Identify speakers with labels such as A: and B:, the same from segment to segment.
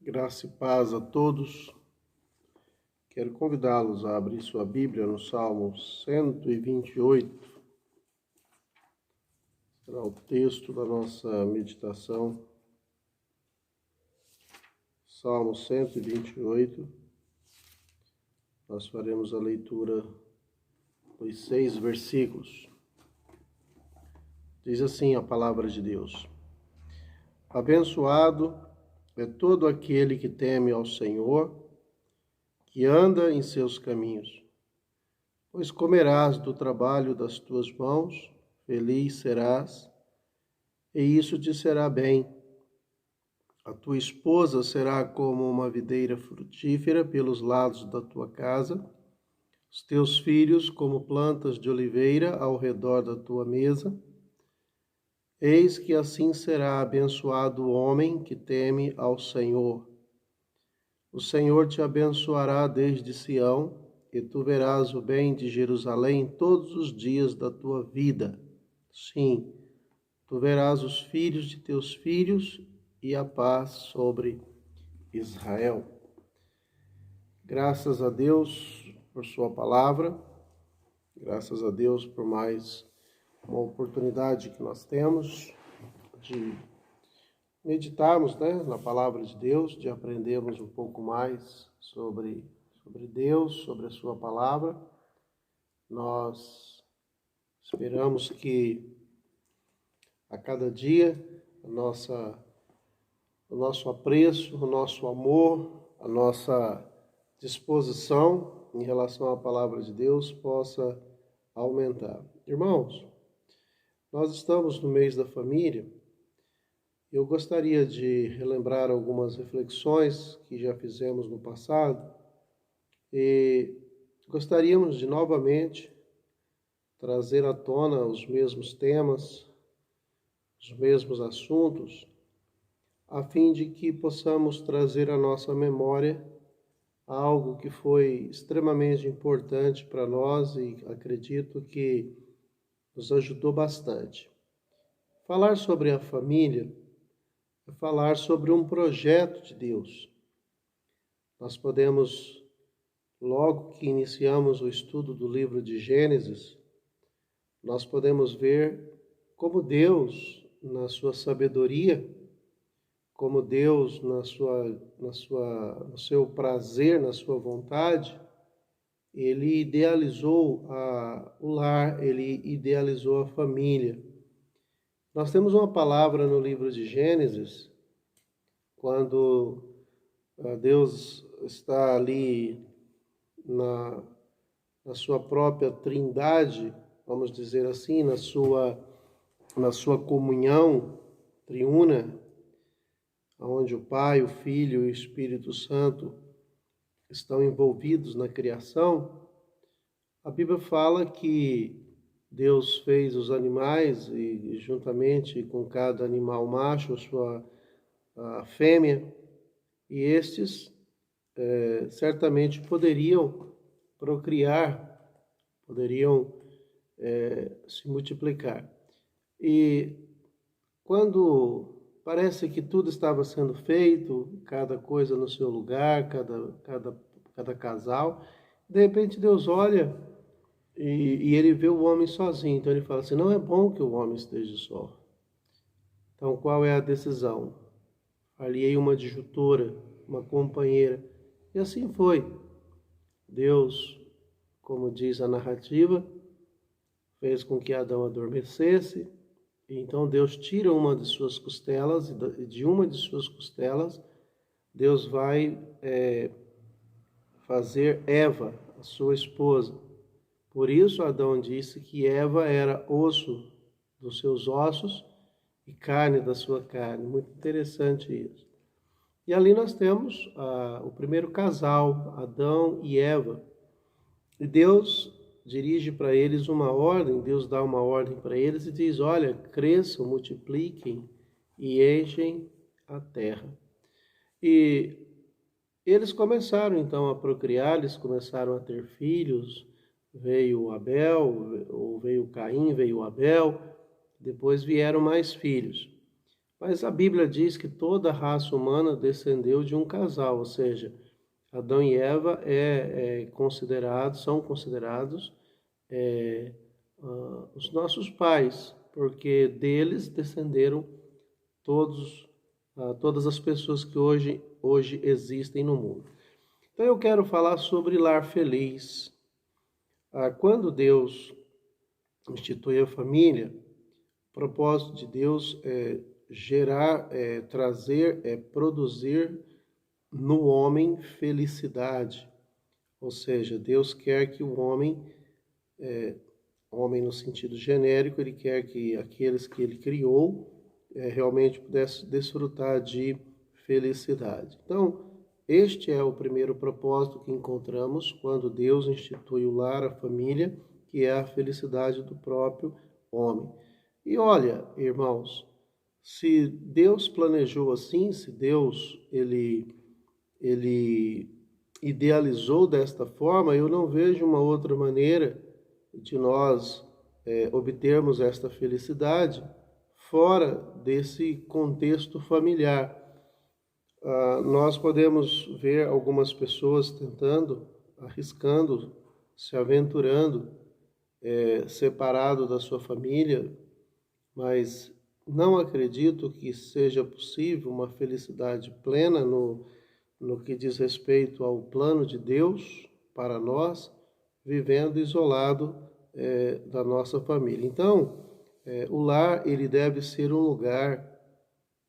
A: Graça e paz a todos. Quero convidá-los a abrir sua Bíblia no Salmo 128. Será o texto da nossa meditação. Salmo 128. Nós faremos a leitura dos 6 versículos. Diz assim a palavra de Deus: Abençoado é todo aquele que teme ao Senhor, que anda em seus caminhos. Pois comerás do trabalho das tuas mãos, feliz serás, e isso te será bem. A tua esposa será como uma videira frutífera pelos lados da tua casa, os teus filhos como plantas de oliveira ao redor da tua mesa. Eis que assim será abençoado o homem que teme ao Senhor. O Senhor te abençoará desde Sião, e tu verás o bem de Jerusalém todos os dias da tua vida. Sim, tu verás os filhos de teus filhos e a paz sobre Israel. Graças a Deus por sua palavra, graças a Deus por mais uma oportunidade que nós temos de meditarmos, na palavra de Deus, de aprendermos um pouco mais sobre Deus, sobre a sua palavra. Nós esperamos que a cada dia o nosso apreço, o nosso amor, a nossa disposição em relação à palavra de Deus possa aumentar. Irmãos, nós estamos no mês da família. Eu gostaria de relembrar algumas reflexões que já fizemos no passado e gostaríamos de novamente trazer à tona os mesmos temas, os mesmos assuntos, a fim de que possamos trazer à nossa memória algo que foi extremamente importante para nós e acredito que nos ajudou bastante. Falar sobre a família é falar sobre um projeto de Deus. Nós podemos, logo que iniciamos o estudo do livro de Gênesis, nós podemos ver como Deus, na sua sabedoria, como Deus, no seu prazer, na sua vontade, Ele idealizou o lar, Ele idealizou a família. Nós temos uma palavra no livro de Gênesis, quando Deus está ali na sua própria trindade, vamos dizer assim, na sua comunhão triuna, onde o Pai, o Filho e o Espírito Santo estão envolvidos na criação. A Bíblia fala que Deus fez os animais e juntamente com cada animal macho, a fêmea, e estes certamente poderiam procriar, poderiam se multiplicar. E quando parece que tudo estava sendo feito, cada coisa no seu lugar, cada casal, de repente Deus olha e ele vê o homem sozinho. Então ele fala assim, não é bom que o homem esteja só. Então qual é a decisão? Aliei uma adjutora, uma companheira. E assim foi. Deus, como diz a narrativa, fez com que Adão adormecesse. E então Deus tira uma de suas costelas, e de uma de suas costelas, Deus vai fazer Eva, a sua esposa. Por isso Adão disse que Eva era osso dos seus ossos e carne da sua carne. Muito interessante isso. E ali nós temos o primeiro casal, Adão e Eva. E Deus dirige para eles uma ordem, Deus dá uma ordem para eles e diz, olha, cresçam, multipliquem e enchem a terra. E eles começaram então a procriar, eles começaram a ter filhos, veio Abel, ou veio Caim, veio Abel, depois vieram mais filhos. Mas a Bíblia diz que toda a raça humana descendeu de um casal, ou seja, Adão e Eva são considerados é, os nossos pais, porque deles descenderam todas as pessoas que hoje existem no mundo. Então eu quero falar sobre lar feliz. Quando Deus institui a família, o propósito de Deus é gerar, trazer, produzir no homem felicidade. Ou seja, Deus quer que o homem no sentido genérico, ele quer que aqueles que ele criou realmente pudessem desfrutar de felicidade. Então, este é o primeiro propósito que encontramos quando Deus institui o lar, a família, que é a felicidade do próprio homem. E olha, irmãos, se Deus planejou assim, se Deus ele idealizou desta forma, eu não vejo uma outra maneira de nós obtermos esta felicidade fora desse contexto familiar. Nós podemos ver algumas pessoas tentando, arriscando, se aventurando, separado da sua família, mas não acredito que seja possível uma felicidade plena no que diz respeito ao plano de Deus para nós, vivendo isolado da nossa família. Então, o lar ele deve ser um lugar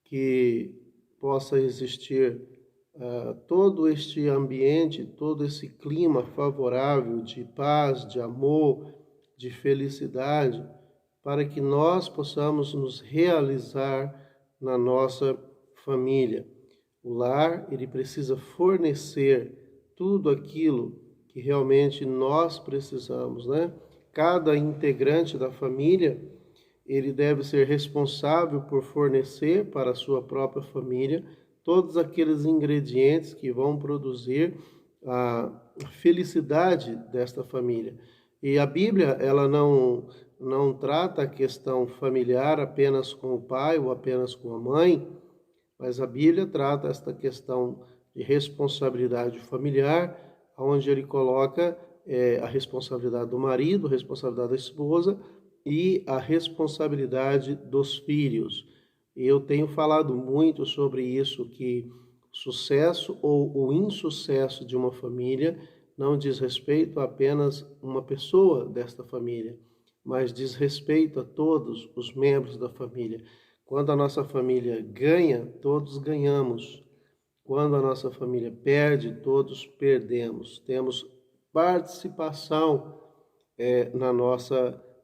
A: que possa existir todo este ambiente, todo esse clima favorável de paz, de amor, de felicidade, para que nós possamos nos realizar na nossa família. O lar, ele precisa fornecer tudo aquilo que realmente nós precisamos, né? Cada integrante da família, ele deve ser responsável por fornecer para a sua própria família todos aqueles ingredientes que vão produzir a felicidade desta família. E a Bíblia, ela não trata a questão familiar apenas com o pai ou apenas com a mãe, mas a Bíblia trata esta questão de responsabilidade familiar, onde ele coloca a responsabilidade do marido, a responsabilidade da esposa e a responsabilidade dos filhos. Eu tenho falado muito sobre isso, que o sucesso ou o insucesso de uma família não diz respeito a apenas uma pessoa desta família, mas diz respeito a todos os membros da família. Quando a nossa família ganha, todos ganhamos. Quando a nossa família perde, todos perdemos. Temos participação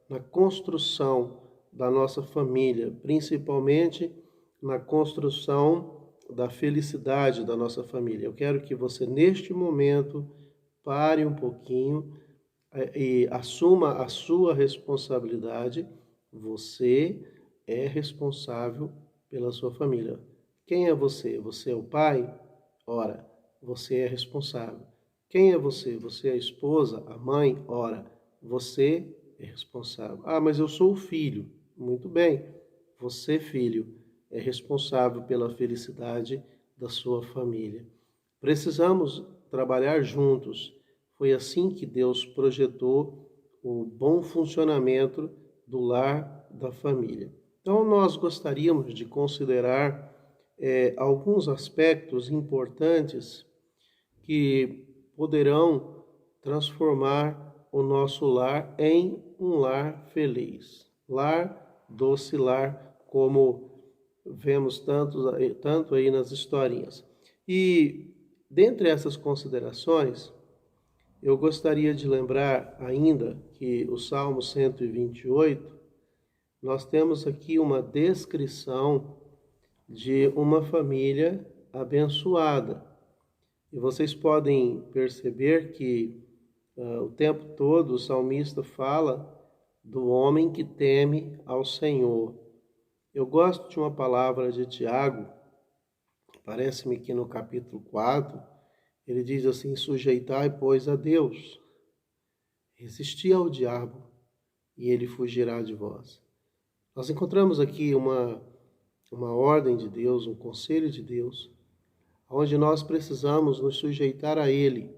A: na construção da nossa família, principalmente na construção da felicidade da nossa família. Eu quero que você, neste momento, pare um pouquinho e assuma a sua responsabilidade. Você é responsável pela sua família. Quem é você? Você é o pai? Ora, você é responsável. Quem é você? Você é a esposa, a mãe? Ora, você é responsável. Mas eu sou o filho. Muito bem. Você, filho, é responsável pela felicidade da sua família. Precisamos trabalhar juntos. Foi assim que Deus projetou o bom funcionamento do lar, da família. Então, nós gostaríamos de considerar alguns aspectos importantes que poderão transformar o nosso lar em um lar feliz. Lar, doce lar, como vemos tanto aí nas historinhas. E dentre essas considerações, eu gostaria de lembrar ainda que o Salmo 128, nós temos aqui uma descrição de uma família abençoada. E vocês podem perceber que o tempo todo o salmista fala do homem que teme ao Senhor. Eu gosto de uma palavra de Tiago, parece-me que no capítulo 4, ele diz assim: sujeitai, pois, a Deus, resisti ao diabo, e ele fugirá de vós. Nós encontramos aqui uma uma ordem de Deus, um conselho de Deus, onde nós precisamos nos sujeitar a Ele.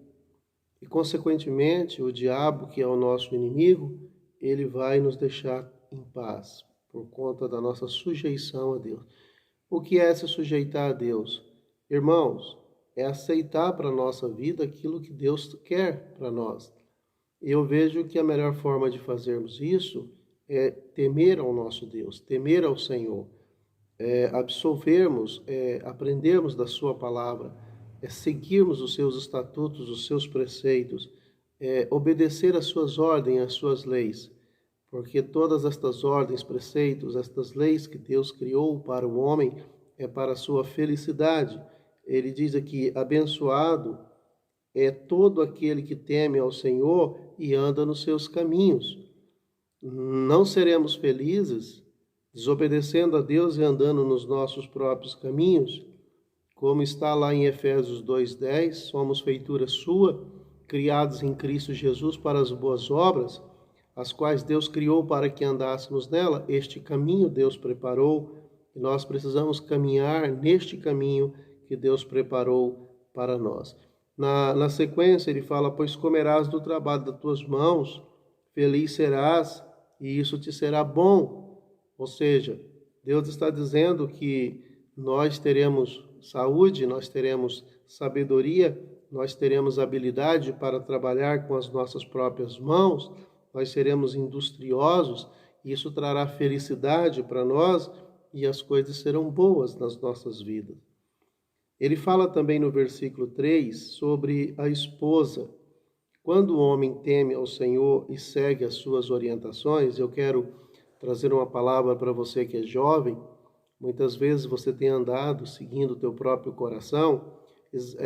A: E, consequentemente, o diabo, que é o nosso inimigo, ele vai nos deixar em paz, por conta da nossa sujeição a Deus. O que é se sujeitar a Deus? Irmãos, é aceitar para a nossa vida aquilo que Deus quer para nós. Eu vejo que a melhor forma de fazermos isso é temer ao nosso Deus, temer ao Senhor, absolvermos, aprendermos da sua palavra, seguirmos os seus estatutos, os seus preceitos, obedecer às suas ordens, às suas leis, porque todas estas ordens, preceitos, estas leis que Deus criou para o homem é para a sua felicidade. Ele diz aqui, abençoado é todo aquele que teme ao Senhor e anda nos seus caminhos. Não seremos felizes desobedecendo a Deus e andando nos nossos próprios caminhos, como está lá em Efésios 2:10, somos feitura sua, criados em Cristo Jesus para as boas obras, as quais Deus criou para que andássemos nela. Este caminho Deus preparou e nós precisamos caminhar neste caminho que Deus preparou para nós. Na sequência ele fala, pois comerás do trabalho das tuas mãos, feliz serás e isso te será bom. Ou seja, Deus está dizendo que nós teremos saúde, nós teremos sabedoria, nós teremos habilidade para trabalhar com as nossas próprias mãos, nós seremos industriosos, e isso trará felicidade para nós e as coisas serão boas nas nossas vidas. Ele fala também no versículo 3 sobre a esposa. Quando o homem teme ao Senhor e segue as suas orientações, eu quero trazer uma palavra para você que é jovem. Muitas vezes você tem andado seguindo o teu próprio coração.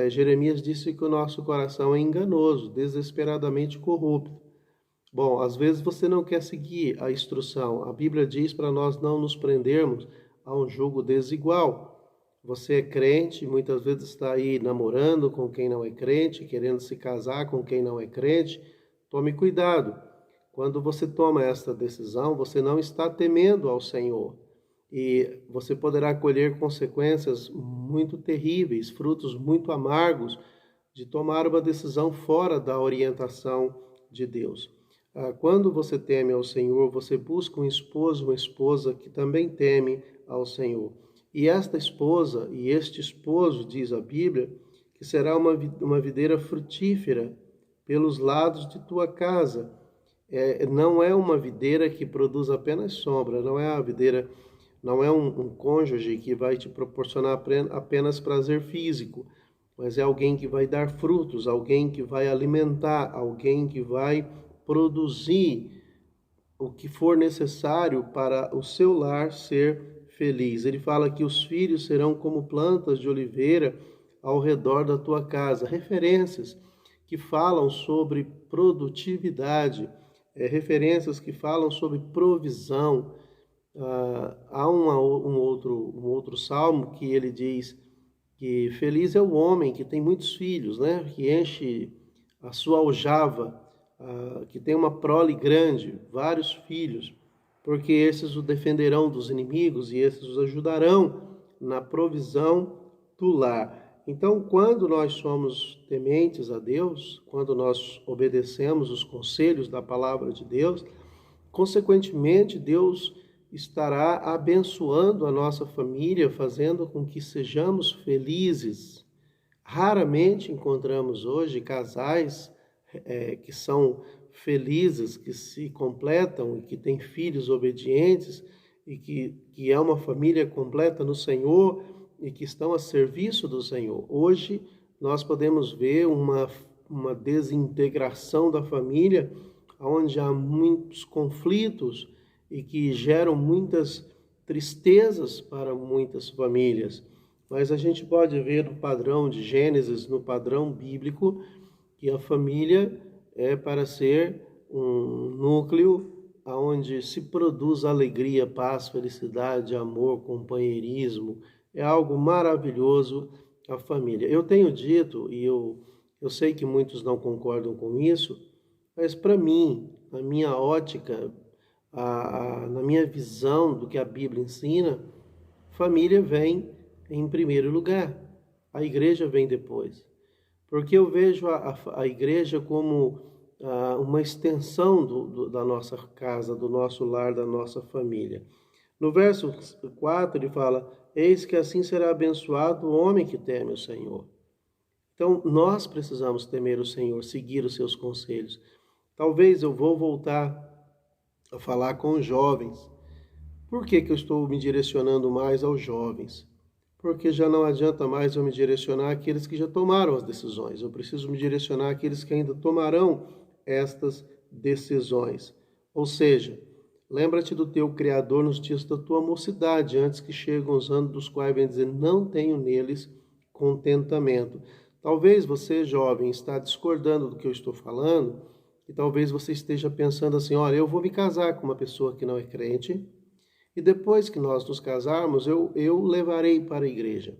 A: Jeremias disse que o nosso coração é enganoso, desesperadamente corrupto. Bom, às vezes você não quer seguir a instrução. A Bíblia diz para nós não nos prendermos a um jugo desigual. Você é crente, muitas vezes está aí namorando com quem não é crente, querendo se casar com quem não é crente. Tome cuidado. Quando você toma esta decisão, você não está temendo ao Senhor. E você poderá colher consequências muito terríveis, frutos muito amargos de tomar uma decisão fora da orientação de Deus. Quando você teme ao Senhor, você busca um esposo, uma esposa que também teme ao Senhor. E esta esposa e este esposo, diz a Bíblia, que será uma videira frutífera pelos lados de tua casa. Não é uma videira que produz apenas sombra, não é a videira, não é um cônjuge que vai te proporcionar apenas prazer físico, mas é alguém que vai dar frutos, alguém que vai alimentar, alguém que vai produzir o que for necessário para o seu lar ser feliz. Ele fala que os filhos serão como plantas de oliveira ao redor da tua casa. Referências que falam sobre produtividade, referências que falam sobre provisão. Há um outro salmo que ele diz que feliz é o homem que tem muitos filhos, né? Que enche a sua aljava, que tem uma prole grande, vários filhos, porque esses o defenderão dos inimigos e esses os ajudarão na provisão do lar. Então, quando nós somos tementes a Deus, quando nós obedecemos os conselhos da palavra de Deus, consequentemente, Deus estará abençoando a nossa família, fazendo com que sejamos felizes. Raramente encontramos hoje casais que são felizes, que se completam e que têm filhos obedientes e que é uma família completa no Senhor e que estão a serviço do Senhor. Hoje nós podemos ver uma desintegração da família, onde há muitos conflitos e que geram muitas tristezas para muitas famílias. Mas a gente pode ver no padrão de Gênesis, no padrão bíblico, que a família é para ser um núcleo onde se produz alegria, paz, felicidade, amor, companheirismo. É algo maravilhoso a família. Eu tenho dito, e eu sei que muitos não concordam com isso, mas para mim, na minha ótica, na minha visão do que a Bíblia ensina, família vem em primeiro lugar, a igreja vem depois. Porque eu vejo a igreja como uma extensão da nossa casa, do nosso lar, da nossa família. No verso 4 ele fala: eis que assim será abençoado o homem que teme o Senhor. Então, nós precisamos temer o Senhor, seguir os seus conselhos. Talvez eu vou voltar a falar com os jovens. Por que eu estou me direcionando mais aos jovens? Porque já não adianta mais eu me direcionar àqueles que já tomaram as decisões. Eu preciso me direcionar àqueles que ainda tomarão estas decisões. Ou seja, lembra-te do teu Criador nos dias da tua mocidade, antes que cheguem os anos dos quais vem dizer, não tenho neles contentamento. Talvez você, jovem, está discordando do que eu estou falando, e talvez você esteja pensando assim, olha, eu vou me casar com uma pessoa que não é crente, e depois que nós nos casarmos, eu levarei para a igreja.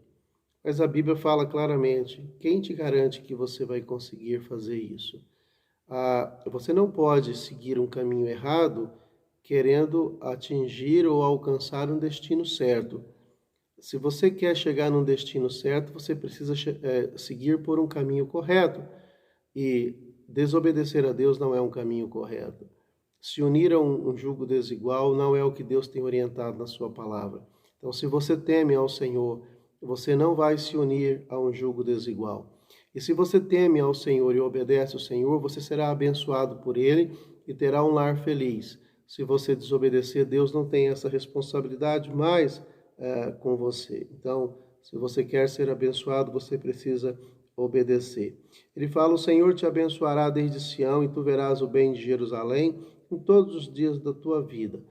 A: Mas a Bíblia fala claramente, quem te garante que você vai conseguir fazer isso? Você não pode seguir um caminho errado querendo atingir ou alcançar um destino certo. Se você quer chegar num destino certo, você precisa seguir por um caminho correto. E desobedecer a Deus não é um caminho correto. Se unir a um jugo desigual não é o que Deus tem orientado na sua palavra. Então, se você teme ao Senhor, você não vai se unir a um jugo desigual. E se você teme ao Senhor e obedece ao Senhor, você será abençoado por Ele e terá um lar feliz. Se você desobedecer, Deus não tem essa responsabilidade mais com você. Então, se você quer ser abençoado, você precisa obedecer. Ele fala, o Senhor te abençoará desde Sião e tu verás o bem de Jerusalém em todos os dias da tua vida.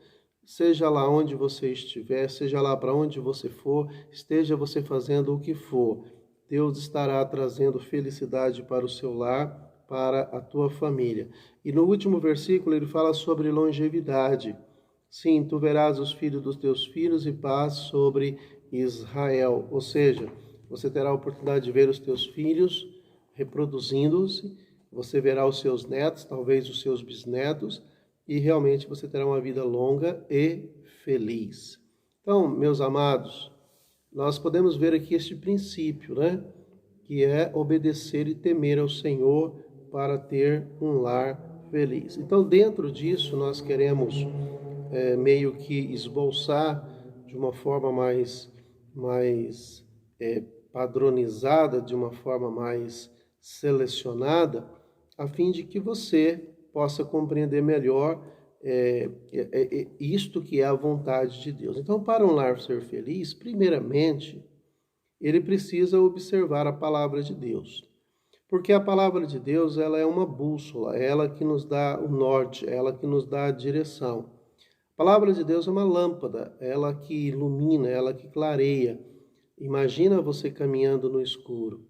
A: Seja lá onde você estiver, seja lá para onde você for, esteja você fazendo o que for, Deus estará trazendo felicidade para o seu lar, para a tua família. E no último versículo ele fala sobre longevidade. Sim, tu verás os filhos dos teus filhos e paz sobre Israel. Ou seja, você terá a oportunidade de ver os teus filhos reproduzindo-se, você verá os seus netos, talvez os seus bisnetos, e realmente você terá uma vida longa e feliz. Então, meus amados, nós podemos ver aqui este princípio, né? Que é obedecer e temer ao Senhor para ter um lar feliz. Então, dentro disso, nós queremos meio que esboçar de uma forma mais padronizada, de uma forma mais selecionada, a fim de que você possa compreender melhor isto que é a vontade de Deus. Então, para um lar ser feliz, primeiramente, ele precisa observar a palavra de Deus. Porque a palavra de Deus, ela é uma bússola, é ela que nos dá o norte, é ela que nos dá a direção. A palavra de Deus é uma lâmpada, é ela que ilumina, é ela que clareia. Imagina você caminhando no escuro.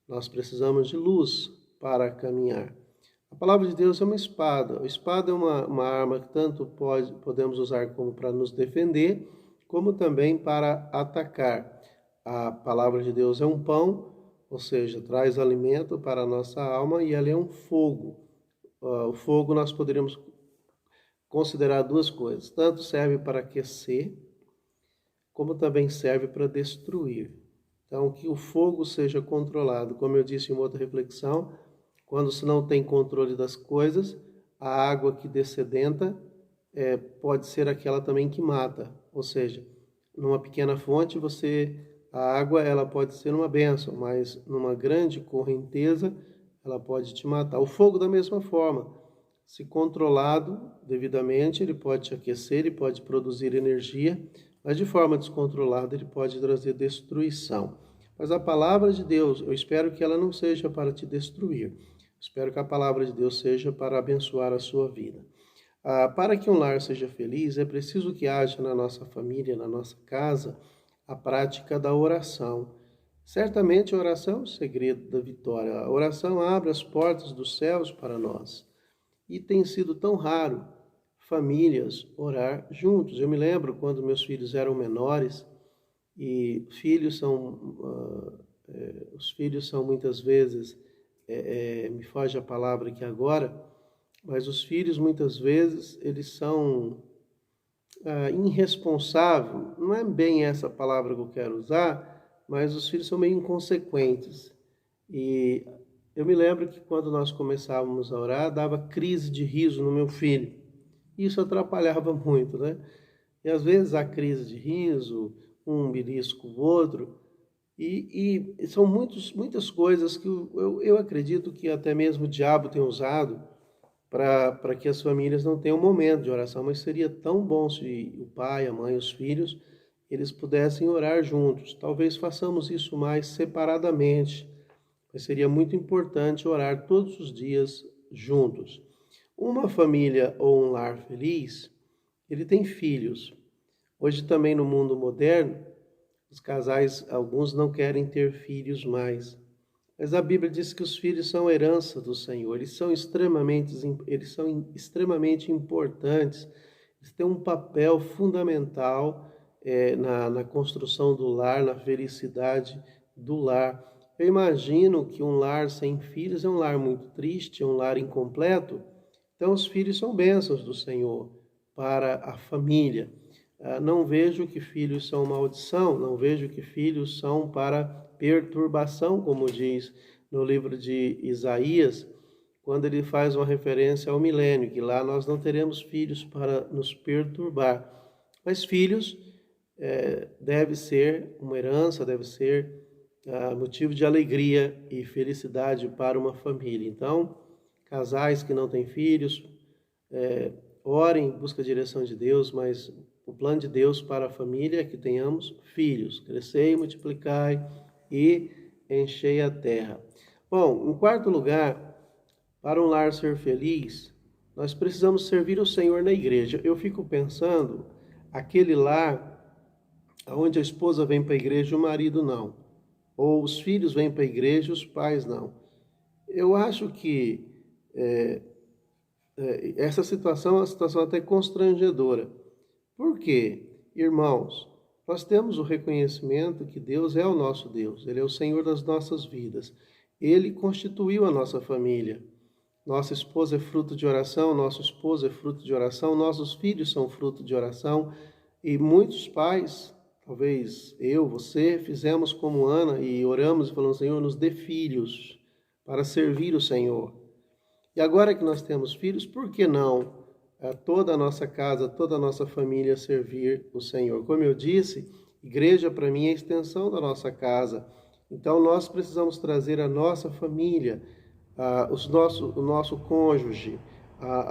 A: Nós precisamos de luz para caminhar. A palavra de Deus é uma espada. A espada é uma arma que tanto podemos usar como para nos defender, como também para atacar. A palavra de Deus é um pão, ou seja, traz alimento para a nossa alma, e ela é um fogo. O fogo nós poderíamos considerar duas coisas. Tanto serve para aquecer, como também serve para destruir. Então, que o fogo seja controlado. Como eu disse em outra reflexão, quando se não tem controle das coisas, a água que descedenta pode ser aquela também que mata. Ou seja, numa pequena fonte, a água ela pode ser uma bênção, mas numa grande correnteza, ela pode te matar. O fogo da mesma forma, se controlado devidamente, ele pode te aquecer, ele pode produzir energia, mas de forma descontrolada ele pode trazer destruição. Mas a palavra de Deus, eu espero que ela não seja para te destruir. Espero que a palavra de Deus seja para abençoar a sua vida. Para que um lar seja feliz, é preciso que haja na nossa família, na nossa casa, a prática da oração. Certamente a oração é o segredo da vitória. A oração abre as portas dos céus para nós. E tem sido tão raro famílias orar juntos. Eu me lembro quando meus filhos eram menores, e os filhos são muitas vezes, me foge a palavra aqui agora, mas os filhos muitas vezes eles são irresponsável, não é bem essa palavra que eu quero usar, mas os filhos são meio inconsequentes. E eu me lembro que quando nós começávamos a orar, dava crise de riso no meu filho. Isso atrapalhava muito, né? E às vezes a crise de riso, um belisco o outro, e são muitas coisas que eu acredito que até mesmo o diabo tem usado para que as famílias não tenham um momento de oração, mas seria tão bom se o pai, a mãe, os filhos, eles pudessem orar juntos. Talvez façamos isso mais separadamente, mas seria muito importante orar todos os dias juntos. Uma família ou um lar feliz, ele tem filhos. Hoje também no mundo moderno, os casais, alguns não querem ter filhos mais. Mas a Bíblia diz que os filhos são herança do Senhor, eles são extremamente importantes, eles têm um papel fundamental na construção do lar, na felicidade do lar. Eu imagino que um lar sem filhos é um lar muito triste, é um lar incompleto. Então, os filhos são bênçãos do Senhor para a família. Não vejo que filhos são maldição, não vejo que filhos são para perturbação, como diz no livro de Isaías, quando ele faz uma referência ao milênio, que lá nós não teremos filhos para nos perturbar. Mas filhos deve ser uma herança, deve ser motivo de alegria e felicidade para uma família. Então, casais que não têm filhos, orem, busca a direção de Deus, mas o plano de Deus para a família é que tenhamos filhos. Crescei, multiplicai e enchei a terra. Bom, em quarto lugar, para um lar ser feliz, nós precisamos servir o Senhor na igreja. Eu fico pensando, aquele lar onde a esposa vem para a igreja e o marido não. Ou os filhos vêm para a igreja e os pais não. Eu acho que essa situação é uma situação até constrangedora. Por quê? Irmãos, nós temos o reconhecimento que Deus é o nosso Deus, Ele é o Senhor das nossas vidas. Ele constituiu a nossa família. Nossa esposa é fruto de oração, nosso esposo é fruto de oração, nossos filhos são fruto de oração. E muitos pais, talvez eu, você, fizemos como Ana e oramos e falamos, Senhor, nos dê filhos para servir o Senhor. E agora que nós temos filhos, por que não toda a nossa casa, toda a nossa família servir o Senhor? Como eu disse, igreja para mim é a extensão da nossa casa. Então nós precisamos trazer a nossa família, o nosso cônjuge,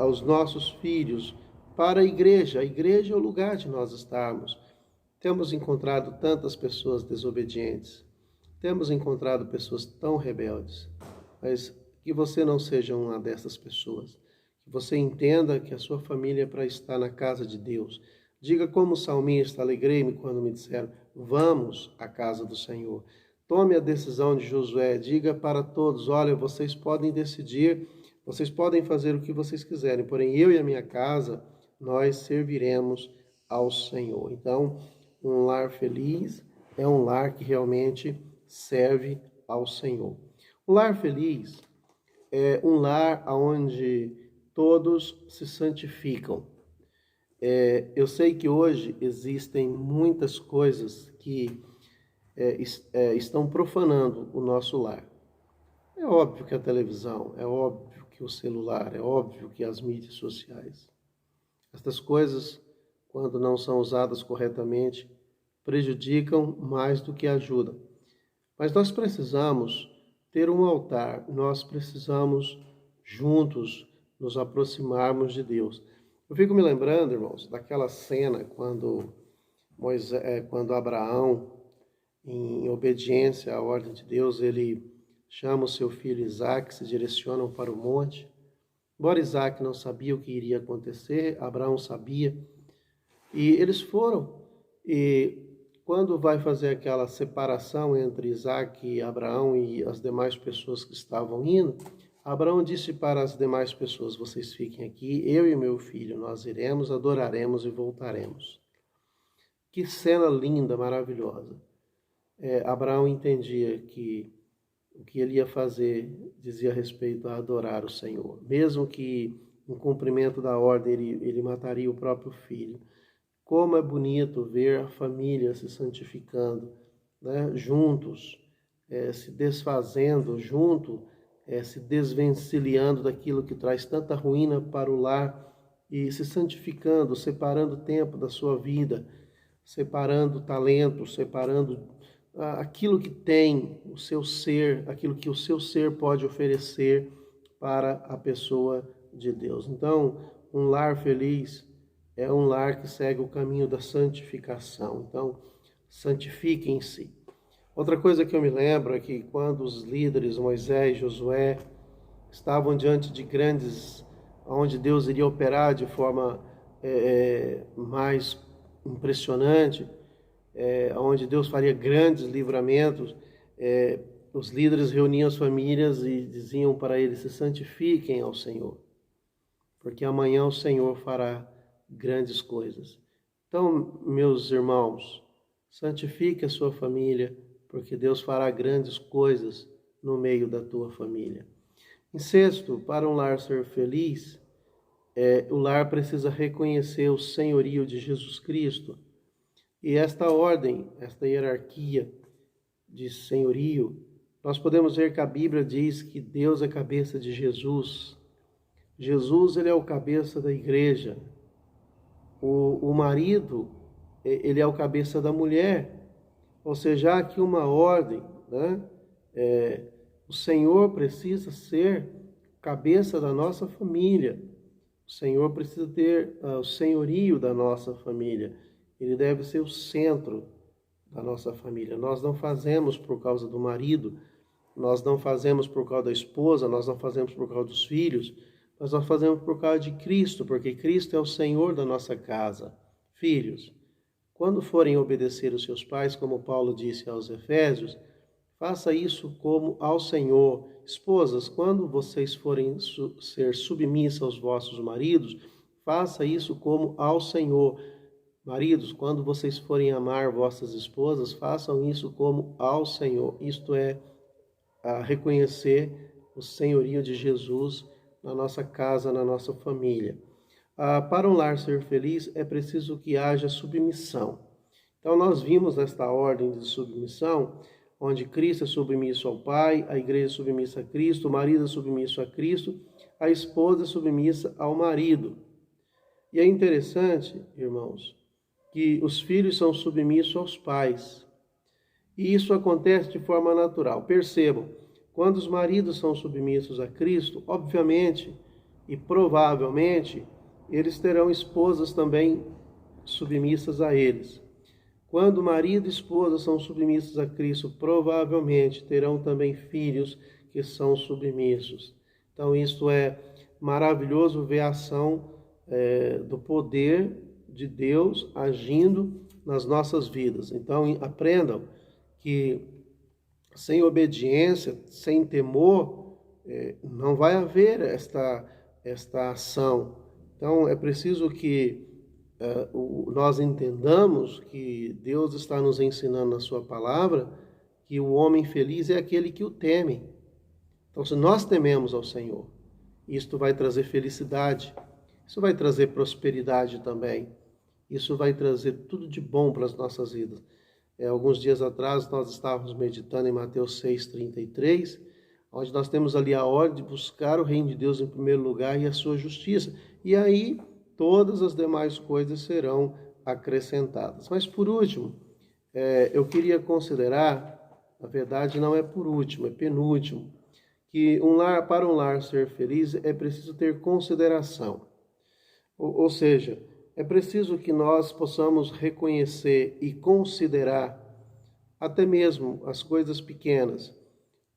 A: os nossos filhos para a igreja. A igreja é o lugar de nós estarmos. Temos encontrado tantas pessoas desobedientes, temos encontrado pessoas tão rebeldes, mas que você não seja uma dessas pessoas. Que você entenda que a sua família é para estar na casa de Deus. Diga como o salmista, alegrei-me quando me disseram, vamos à casa do Senhor. Tome a decisão de Josué, diga para todos, olha, vocês podem decidir, vocês podem fazer o que vocês quiserem, porém eu e a minha casa, nós serviremos ao Senhor. Então, um lar feliz é um lar que realmente serve ao Senhor. Um lar feliz é um lar onde todos se santificam. Eu sei que hoje existem muitas coisas que estão profanando o nosso lar. É óbvio que a televisão, é óbvio que o celular, é óbvio que as mídias sociais. Estas coisas, quando não são usadas corretamente, prejudicam mais do que ajudam. Mas nós precisamos ter um altar, nós precisamos juntos nos aproximarmos de Deus. Eu fico me lembrando, irmãos, daquela cena quando Abraão, em obediência à ordem de Deus, ele chama o seu filho Isaque, se direcionam para o monte. Embora Isaque não sabia o que iria acontecer, Abraão sabia. E eles foram, e quando vai fazer aquela separação entre Isaque e Abraão e as demais pessoas que estavam indo, Abraão disse para as demais pessoas, vocês fiquem aqui, eu e meu filho, nós iremos, adoraremos e voltaremos. Que cena linda, maravilhosa. Abraão entendia que o que ele ia fazer dizia respeito a adorar o Senhor. Mesmo que, em cumprimento da ordem, ele mataria o próprio filho. Como é bonito ver a família se santificando, né? Juntos, se desfazendo, se desvencilhando daquilo que traz tanta ruína para o lar e se santificando, separando tempo da sua vida, separando talentos, separando aquilo que tem o seu ser, aquilo que o seu ser pode oferecer para a pessoa de Deus. Então, um lar feliz é um lar que segue o caminho da santificação. Então, santifiquem-se. Outra coisa que eu me lembro é que quando os líderes, Moisés, Josué, estavam diante de grandes, onde Deus iria operar de forma mais impressionante, onde Deus faria grandes livramentos, os líderes reuniam as famílias e diziam para eles: se santifiquem ao Senhor, porque amanhã o Senhor fará grandes coisas. Então, meus irmãos, santifique a sua família, porque Deus fará grandes coisas no meio da tua família. Em sexto, para um lar ser feliz, o lar precisa reconhecer o senhorio de Jesus Cristo. E esta ordem, esta hierarquia de senhorio, nós podemos ver que a Bíblia diz que Deus é cabeça de Jesus. Jesus, ele é o cabeça da igreja. O marido, ele é o cabeça da mulher. Ou seja, há aqui uma ordem, né? O Senhor precisa ser cabeça da nossa família. O Senhor precisa ter o senhorio da nossa família. Ele deve ser o centro da nossa família. Nós não fazemos por causa do marido, nós não fazemos por causa da esposa, nós não fazemos por causa dos filhos, mas nós fazemos por causa de Cristo, porque Cristo é o Senhor da nossa casa. Filhos, quando forem obedecer os seus pais, como Paulo disse aos Efésios, faça isso como ao Senhor. Esposas, quando vocês forem ser submissas aos vossos maridos, faça isso como ao Senhor. Maridos, quando vocês forem amar vossas esposas, façam isso como ao Senhor. Isto é, reconhecer o senhorio de Jesus na nossa casa, na nossa família. Para um lar ser feliz, é preciso que haja submissão. Então, nós vimos nesta ordem de submissão, onde Cristo é submisso ao Pai, a igreja é submissa a Cristo, o marido é submisso a Cristo, a esposa é submissa ao marido. E é interessante, irmãos, que os filhos são submissos aos pais. E isso acontece de forma natural. Percebam, quando os maridos são submissos a Cristo, obviamente e provavelmente, eles terão esposas também submissas a eles. Quando marido e esposa são submissos a Cristo, provavelmente terão também filhos que são submissos. Então, isto é maravilhoso ver a ação do poder de Deus agindo nas nossas vidas. Então, aprendam que sem obediência, sem temor, não vai haver esta ação. Então, é preciso que nós entendamos que Deus está nos ensinando na sua palavra que o homem feliz é aquele que o teme. Então, se nós tememos ao Senhor, isto vai trazer felicidade, isso vai trazer prosperidade também, isso vai trazer tudo de bom para as nossas vidas. Alguns dias atrás nós estávamos meditando em Mateus 6,33, onde nós temos ali a ordem de buscar o reino de Deus em primeiro lugar e a sua justiça. E aí todas as demais coisas serão acrescentadas. Mas por último, eu queria considerar, na verdade não é por último, é penúltimo, que para um lar ser feliz é preciso ter consideração. Ou seja, é preciso que nós possamos reconhecer e considerar até mesmo as coisas pequenas.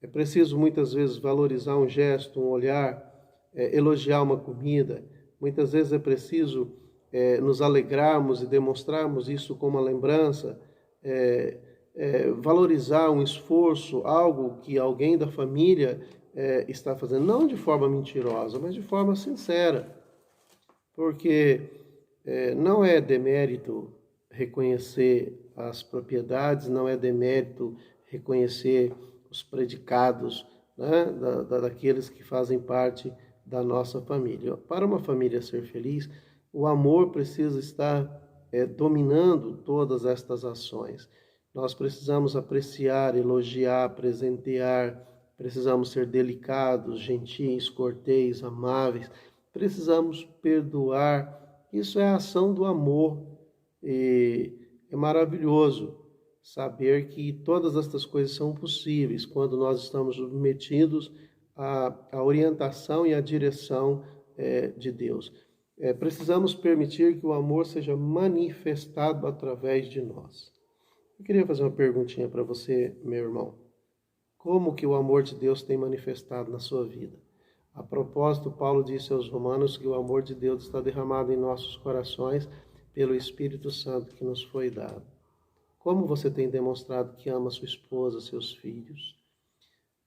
A: É preciso muitas vezes valorizar um gesto, um olhar, elogiar uma comida. Muitas vezes é preciso nos alegrarmos e demonstrarmos isso como uma lembrança, valorizar um esforço, algo que alguém da família está fazendo, não de forma mentirosa, mas de forma sincera, porque não é demérito reconhecer as propriedades, não é demérito reconhecer os predicados, né, daqueles que fazem parte da nossa família. Para uma família ser feliz, o amor precisa estar dominando todas estas ações. Nós precisamos apreciar, elogiar, presentear, precisamos ser delicados, gentis, corteis, amáveis, precisamos perdoar. Isso é a ação do amor. E é maravilhoso saber que todas estas coisas são possíveis quando nós estamos submetidos à orientação e à direção de Deus. Precisamos permitir que o amor seja manifestado através de nós. Eu queria fazer uma perguntinha para você, meu irmão. Como que o amor de Deus tem manifestado na sua vida? A propósito, Paulo disse aos Romanos que o amor de Deus está derramado em nossos corações pelo Espírito Santo que nos foi dado. Como você tem demonstrado que ama sua esposa, seus filhos?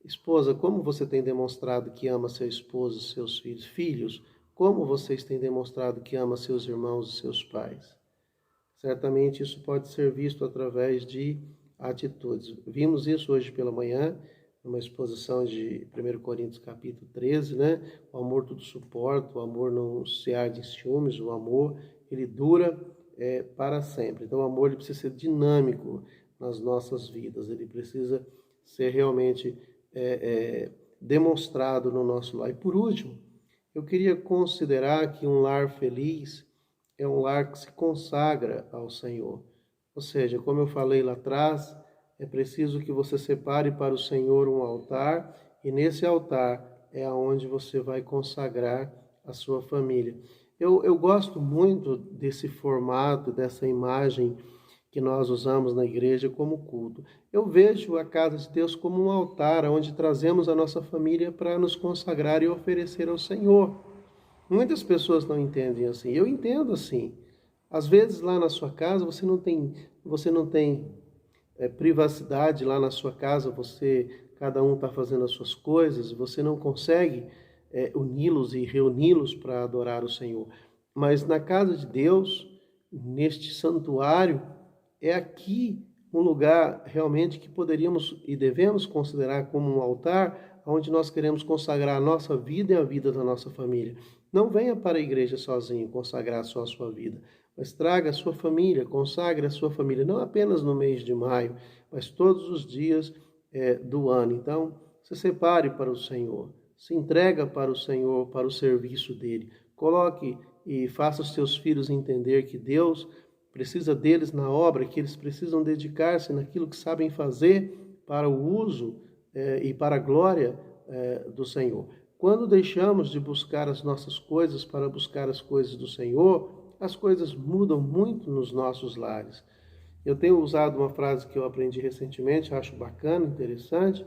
A: Esposa, como você tem demonstrado que ama seu esposo, seus filhos? Filhos, como vocês têm demonstrado que ama seus irmãos e seus pais? Certamente isso pode ser visto através de atitudes. Vimos isso hoje pela manhã, numa exposição de 1 Coríntios capítulo 13, né? O amor tudo suporta, o amor não se arde em ciúmes, o amor ele dura para sempre. Então o amor ele precisa ser dinâmico nas nossas vidas, ele precisa ser realmente demonstrado no nosso lar. E por último, eu queria considerar que um lar feliz é um lar que se consagra ao Senhor. Ou seja, como eu falei lá atrás, é preciso que você separe para o Senhor um altar, e nesse altar é aonde você vai consagrar a sua família. Eu gosto muito desse formato, dessa imagem que nós usamos na igreja como culto. Eu vejo a casa de Deus como um altar onde trazemos a nossa família para nos consagrar e oferecer ao Senhor. Muitas pessoas não entendem assim. Eu entendo assim. Às vezes lá na sua casa você não tem privacidade lá na sua casa, cada um está fazendo as suas coisas, você não consegue uni-los e reuni-los para adorar o Senhor. Mas na casa de Deus, neste santuário, é aqui um lugar realmente que poderíamos e devemos considerar como um altar, onde nós queremos consagrar a nossa vida e a vida da nossa família. Não venha para a igreja sozinho consagrar só a sua vida, mas traga a sua família, consagre a sua família, não apenas no mês de maio, mas todos os dias do ano. Então, se separe para o Senhor, se entrega para o Senhor, para o serviço dele. Coloque e faça os seus filhos entender que Deus precisa deles na obra, que eles precisam dedicar-se naquilo que sabem fazer para o uso e para a glória do Senhor. Quando deixamos de buscar as nossas coisas para buscar as coisas do Senhor, as coisas mudam muito nos nossos lares. Eu tenho usado uma frase que eu aprendi recentemente, acho bacana, interessante,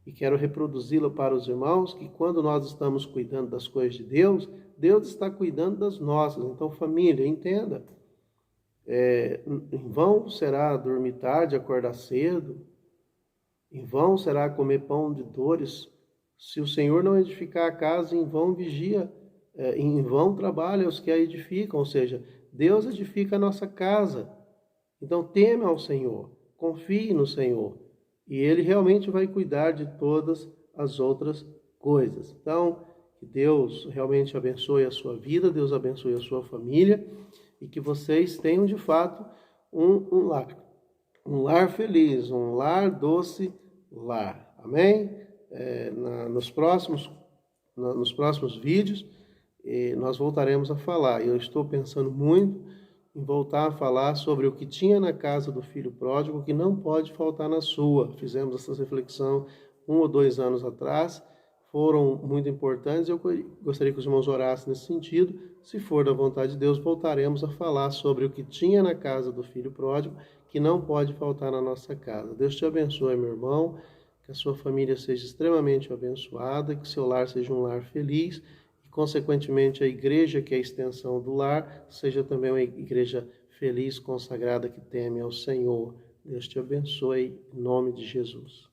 A: e quero reproduzi-la para os irmãos, que quando nós estamos cuidando das coisas de Deus, Deus está cuidando das nossas. Então, família, entenda. Em vão será dormir tarde, acordar cedo, em vão será comer pão de dores, se o Senhor não edificar a casa, em vão vigia, em vão trabalha os que a edificam, ou seja, Deus edifica a nossa casa. Então teme ao Senhor, confie no Senhor, e Ele realmente vai cuidar de todas as outras coisas. Então, que Deus realmente abençoe a sua vida, Deus abençoe a sua família, e que vocês tenham de fato um lar feliz, um lar doce lar. Amém? Nos próximos vídeos, nós voltaremos a falar. Eu estou pensando muito em voltar a falar sobre o que tinha na casa do filho pródigo que não pode faltar na sua. Fizemos essa reflexão 1 ou 2 anos atrás, foram muito importantes. Eu gostaria que os irmãos orassem nesse sentido. Se for da vontade de Deus, voltaremos a falar sobre o que tinha na casa do filho pródigo que não pode faltar na nossa casa. Deus te abençoe, meu irmão, que a sua família seja extremamente abençoada, que seu lar seja um lar feliz e, consequentemente, a igreja, que é a extensão do lar, seja também uma igreja feliz, consagrada, que teme ao Senhor. Deus te abençoe, em nome de Jesus.